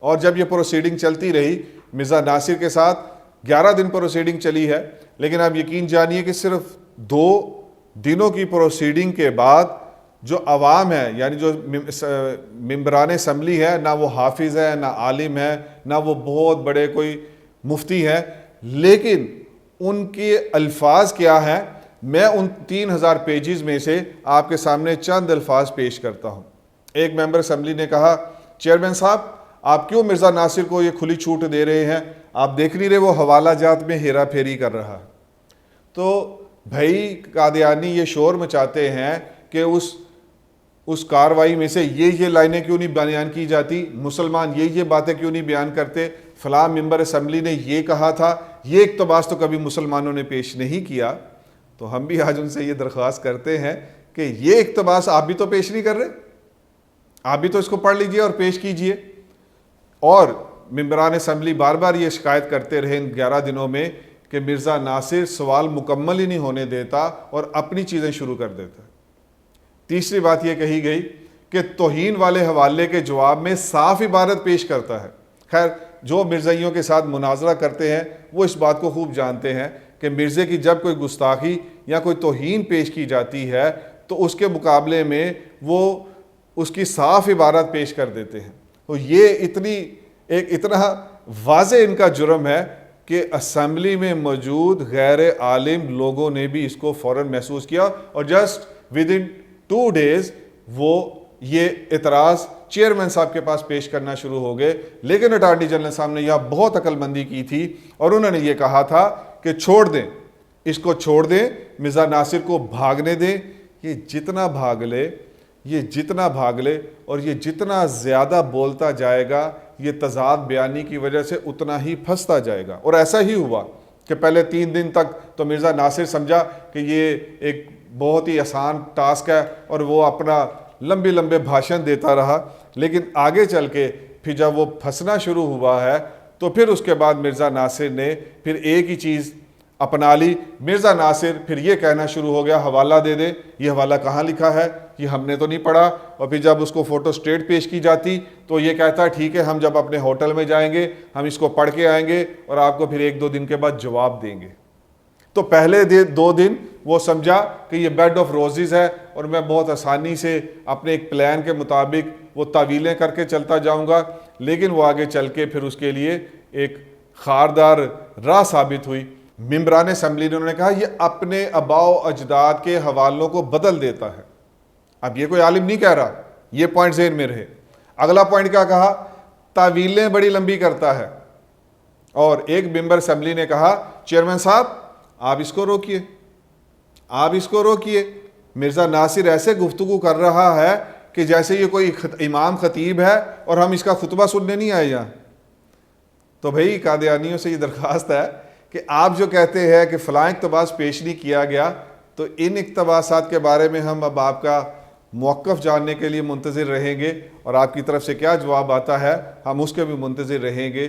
اور جب یہ پروسیڈنگ چلتی رہی مرزا ناصر کے ساتھ 11 دن پروسیڈنگ چلی ہے، لیکن آپ یقین جانیے کہ صرف 2 دنوں کی پروسیڈنگ کے بعد جو عوام ہے، یعنی جو ممبران اسمبلی ہے، نہ وہ حافظ ہے، نہ عالم ہے، نہ وہ بہت بڑے کوئی مفتی ہے، لیکن ان کے الفاظ کیا ہے، میں ان 3000 پیجز میں سے آپ کے سامنے چند الفاظ پیش کرتا ہوں۔ ایک ممبر اسمبلی نے کہا، چیئرمین صاحب آپ کیوں مرزا ناصر کو یہ کھلی چھوٹ دے رہے ہیں؟ آپ دیکھ نہیں رہے وہ حوالہ جات میں ہیرا پھیری کر رہا ہے۔ تو بھائی قادیانی یہ شور مچاتے ہیں کہ اس کاروائی میں سے یہ لائنیں کیوں نہیں بیان کی جاتی، مسلمان یہ باتیں کیوں نہیں بیان کرتے، فلاں ممبر اسمبلی نے یہ کہا تھا، یہ اقتباس تو کبھی مسلمانوں نے پیش نہیں کیا۔ تو ہم بھی آج ان سے یہ درخواست کرتے ہیں کہ یہ اقتباس آپ بھی تو پیش نہیں کر رہے، آپ بھی تو اس کو پڑھ لیجئے اور پیش کیجئے۔ اور ممبران اسمبلی بار بار یہ شکایت کرتے رہے ان 11 دنوں میں کہ مرزا ناصر سوال مکمل ہی نہیں ہونے دیتا اور اپنی چیزیں شروع کر دیتا ہے۔ تیسری بات یہ کہی گئی کہ توہین والے حوالے کے جواب میں صاف عبارت پیش کرتا ہے۔ خیر، جو مرزائیوں کے ساتھ مناظرہ کرتے ہیں وہ اس بات کو خوب جانتے ہیں کہ مرزے کی جب کوئی گستاخی یا کوئی توہین پیش کی جاتی ہے تو اس کے مقابلے میں وہ اس کی صاف عبارت پیش کر دیتے ہیں۔ تو یہ اتنا واضح ان کا جرم ہے کہ اسمبلی میں موجود غیر عالم لوگوں نے بھی اس کو فوراً محسوس کیا اور جسٹ ودن 2 days وہ یہ اعتراض چیئرمین صاحب کے پاس پیش کرنا شروع ہو گئے۔ لیکن اٹارنی جنرل صاحب نے یہاں بہت عقل مندی کی تھی اور انہوں نے یہ کہا تھا کہ چھوڑ دیں، اس کو چھوڑ دیں، مرزا ناصر کو بھاگنے دیں، یہ جتنا بھاگ لے اور یہ جتنا زیادہ بولتا جائے گا یہ تضاد بیانی کی وجہ سے اتنا ہی پھنستا جائے گا۔ اور ایسا ہی ہوا کہ پہلے 3 دن تک تو مرزا ناصر سمجھا کہ یہ ایک بہت ہی آسان ٹاسک ہے اور وہ اپنا لمبے بھاشن دیتا رہا، لیکن آگے چل کے پھر جب وہ پھنسنا شروع ہوا ہے تو پھر اس کے بعد مرزا ناصر نے پھر ایک ہی چیز اپنا لی۔ مرزا ناصر پھر یہ کہنا شروع ہو گیا، حوالہ دے دے، یہ حوالہ کہاں لکھا ہے، یہ ہم نے تو نہیں پڑھا۔ اور پھر جب اس کو فوٹو اسٹیٹ پیش کی جاتی تو یہ کہتا ہے ٹھیک ہے، ہم جب اپنے ہوٹل میں جائیں گے ہم اس کو پڑھ کے آئیں گے اور آپ کو پھر 1-2 دن کے بعد جواب دیں گے۔ تو پہلے 2 دن وہ سمجھا کہ یہ بیڈ آف روزز ہے اور میں بہت آسانی سے اپنے ایک پلان کے مطابق وہ تعویلیں کر کے چلتا جاؤں گا، لیکن وہ آگے چل کے پھر اس کے لیے ایک خاردار راہ ثابت ہوئی۔ ممبران اسمبلی نے انہوں نے کہا یہ اپنے آباء و اجداد کے حوالوں کو بدل دیتا ہے۔ اب یہ کوئی عالم نہیں کہہ رہا، یہ پوائنٹ ذہن میں رہے۔ اگلا پوائنٹ کیا کہا، تعویلیں بڑی لمبی کرتا ہے۔ اور ایک ممبر اسمبلی نے کہا، چیئرمین صاحب آپ اس کو روکیے، مرزا ناصر ایسے گفتگو کر رہا ہے کہ جیسے یہ کوئی امام خطیب ہے اور ہم اس کا خطبہ سننے نہیں آئے یہاں۔ تو بھئی قادیانیوں سے یہ درخواست ہے کہ آپ جو کہتے ہیں کہ فلاں اقتباس پیش نہیں کیا گیا، تو ان اقتباسات کے بارے میں ہم اب آپ کا موقف جاننے کے لیے منتظر رہیں گے اور آپ کی طرف سے کیا جواب آتا ہے ہم اس کے بھی منتظر رہیں گے۔